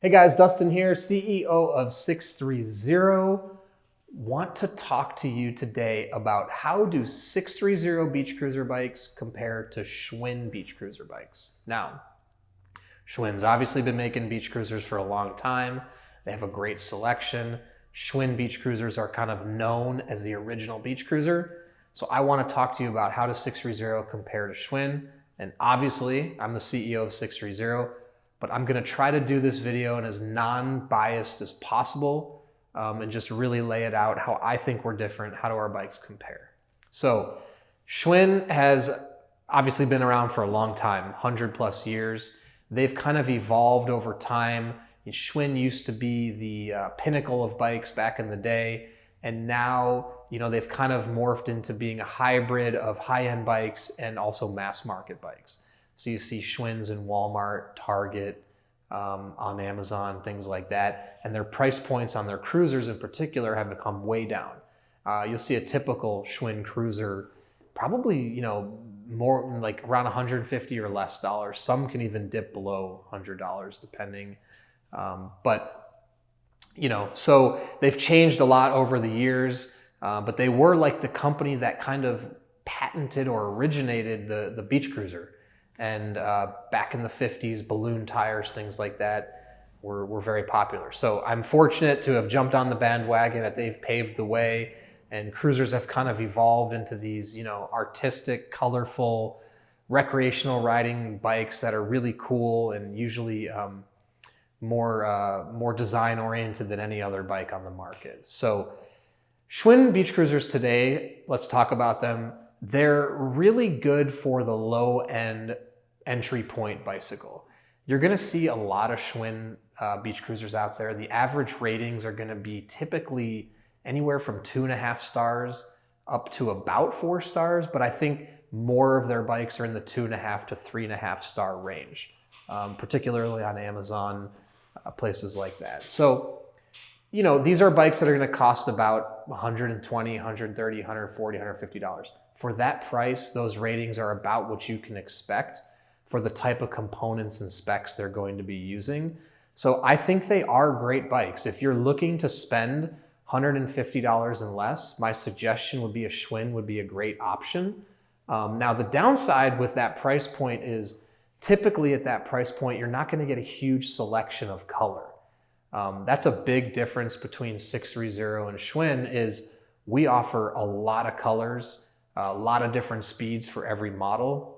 Hey guys, Dustin here, CEO of 630. Want to talk to you today about how do 630 beach cruiser bikes compare to Schwinn beach cruiser bikes. Now, Schwinn's obviously been making beach cruisers for a long time. They have a great selection. Schwinn beach cruisers are kind of known as the original beach cruiser. So I want to talk to you about how does 630 compare to Schwinn. And obviously, I'm the CEO of 630. But I'm gonna try to do this video in as non-biased as possible and just really lay it out how I think we're different, how do our bikes compare. So Schwinn has obviously been around for a long time, 100 plus years. They've kind of evolved over time. Schwinn used to be the pinnacle of bikes back in the day, and now they've kind of morphed into being a hybrid of high-end bikes and also mass market bikes. So you see Schwinn's in Walmart, Target, on Amazon, things like that. And their price points on their cruisers in particular have come way down. You'll see a typical Schwinn cruiser, probably, more like around 150 or less dollars. Some can even dip below $100 depending. So they've changed a lot over the years, but they were like the company that kind of patented or originated the beach cruiser. And back in the 50s, balloon tires, things like that were very popular. So I'm fortunate to have jumped on the bandwagon, that they've paved the way, and cruisers have kind of evolved into these, artistic, colorful, recreational riding bikes that are really cool and usually more design oriented than any other bike on the market. So Schwinn beach cruisers today, let's talk about them. They're really good for the low end entry point bicycle. You're gonna see a lot of Schwinn beach cruisers out there. The average ratings are gonna be typically anywhere from 2.5 stars up to about 4 stars, but I think more of their bikes are in the 2.5 to 3.5 star range, particularly on Amazon, places like that. So, these are bikes that are gonna cost about $120, $130, $140, $150. For that price, those ratings are about what you can expect for the type of components and specs they're going to be using. So I think they are great bikes. If you're looking to spend $150 and less, my suggestion would be a Schwinn would be a great option. Now the downside with that price point is typically at that price point, you're not gonna get a huge selection of color. That's a big difference between 630 and Schwinn is we offer a lot of colors, a lot of different speeds for every model.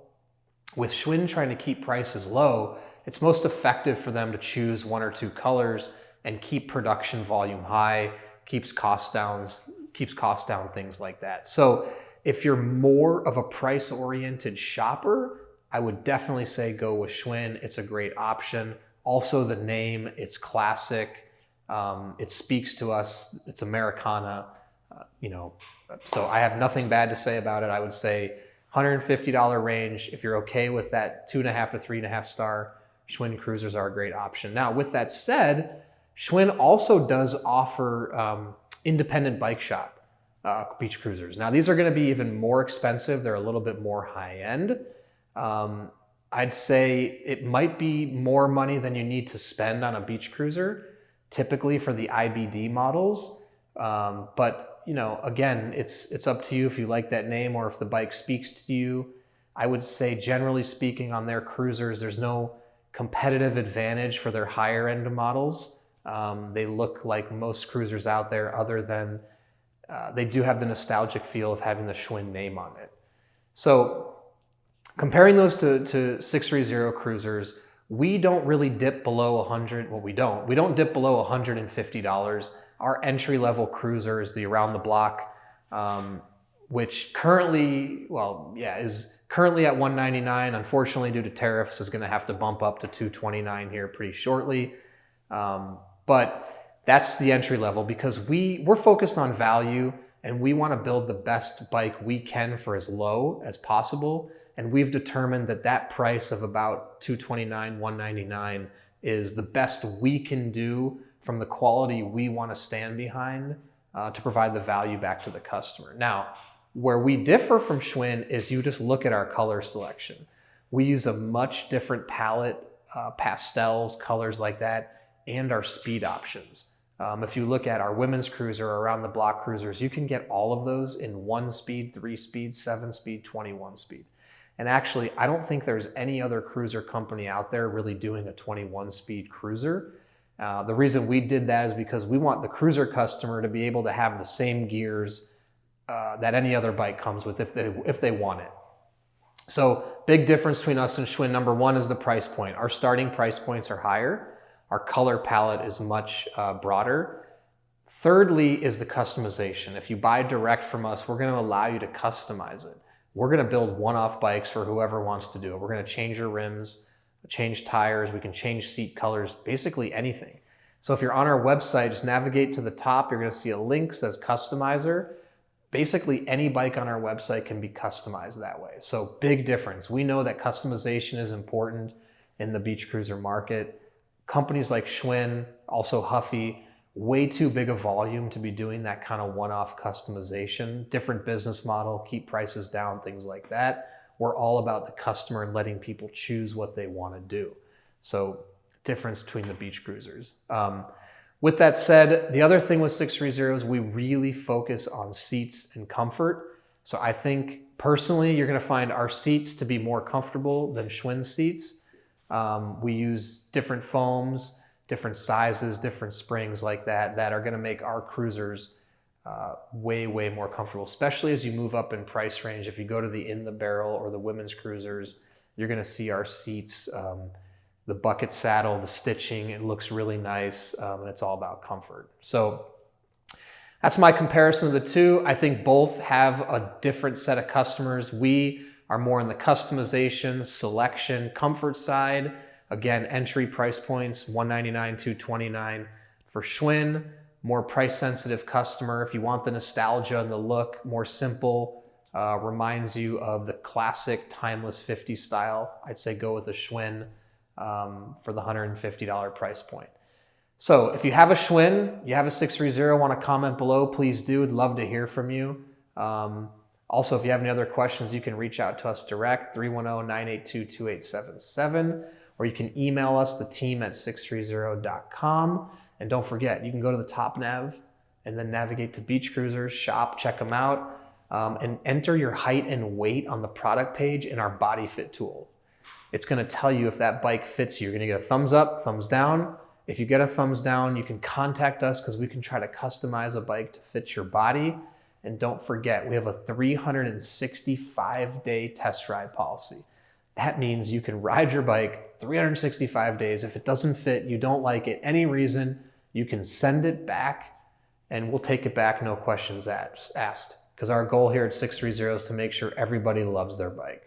With Schwinn trying to keep prices low, it's most effective for them to choose 1 or 2 colors and keep production volume high, keeps costs down, things like that. So if you're more of a price-oriented shopper, I would definitely say go with Schwinn. It's a great option. Also the name, it's classic. It speaks to us. It's Americana. So I have nothing bad to say about it. I would say $150 range. If you're okay with that 2.5 to 3.5 star, Schwinn cruisers are a great option. Now, with that said, Schwinn also does offer independent bike shop beach cruisers. Now, these are going to be even more expensive. They're a little bit more high end. I'd say it might be more money than you need to spend on a beach cruiser, typically for the IBD models. But again, it's up to you if you like that name or if the bike speaks to you. I would say generally speaking on their cruisers, there's no competitive advantage for their higher end models. They look like most cruisers out there other than they do have the nostalgic feel of having the Schwinn name on it. So comparing those to 630 cruisers, we don't really dip below 100. Well, we don't dip below $150. Our entry-level cruiser is the around the block, which currently, is currently at $199. Unfortunately, due to tariffs, is going to have to bump up to $229 here pretty shortly. But that's the entry level because we're focused on value and we want to build the best bike we can for as low as possible. And we've determined that price of about $229, $199 is the best we can do from the quality we want to stand behind to provide the value back to the customer. Now, where we differ from Schwinn is you just look at our color selection. We use a much different palette, pastels, colors like that. and our speed options. If you look at our women's cruiser or around the block cruisers, you can get all of those in 1 speed, 3 speed, 7 speed, 21 speed. And actually, I don't think there's any other cruiser company out there really doing a 21 speed cruiser. The reason we did that is because we want the cruiser customer to be able to have the same gears that any other bike comes with if they want it. So big difference between us and Schwinn. Number one is the price point. Our starting price points are higher. Our color palette is much broader. Thirdly is the customization. If you buy direct from us, we're going to allow you to customize it. We're going to build one-off bikes for whoever wants to do it. We're going to change your rims, change tires, we can change seat colors, basically anything. So if you're on our website, just navigate to the top, you're going to see a link that says Customizer. Basically any bike on our website can be customized that way. So big difference. We know that customization is important in the beach cruiser market. Companies like Schwinn, also Huffy, way too big a volume to be doing that kind of one-off customization. Different business model, keep prices down, things like that. We're all about the customer and letting people choose what they want to do. So difference between the beach cruisers. With that said, the other thing with 630 is we really focus on seats and comfort. So I think personally, you're going to find our seats to be more comfortable than Schwinn seats. We use different foams, different sizes, different springs like that are going to make our cruisers way more comfortable, especially as you move up in price range. If you go to the In the Barrel or the women's cruisers, you're going to see our seats, the bucket saddle, the stitching, it looks really nice, and it's all about comfort. So that's my comparison of the two. I think both have a different set of customers. We are more in the customization, selection, comfort side. Again, entry price points, $199, $229. For Schwinn, more price-sensitive customer. If you want the nostalgia and the look, more simple, reminds you of the classic timeless 50 style, I'd say go with a Schwinn for the $150 price point. So if you have a Schwinn, you have a 630, want to comment below, please do. I'd love to hear from you. Also, if you have any other questions, you can reach out to us direct, 310-982-2877, or you can email us, the team at sixthreezero.com. And don't forget, you can go to the top nav and then navigate to beach cruisers, shop, check them out, and enter your height and weight on the product page in our body fit tool. It's going to tell you if that bike fits you. You're going to get a thumbs up, thumbs down. If you get a thumbs down, you can contact us because we can try to customize a bike to fit your body. And don't forget, we have a 365-day test ride policy. That means you can ride your bike 365 days. If it doesn't fit, you don't like it, any reason, you can send it back and we'll take it back, no questions asked. Because our goal here at 630 is to make sure everybody loves their bike.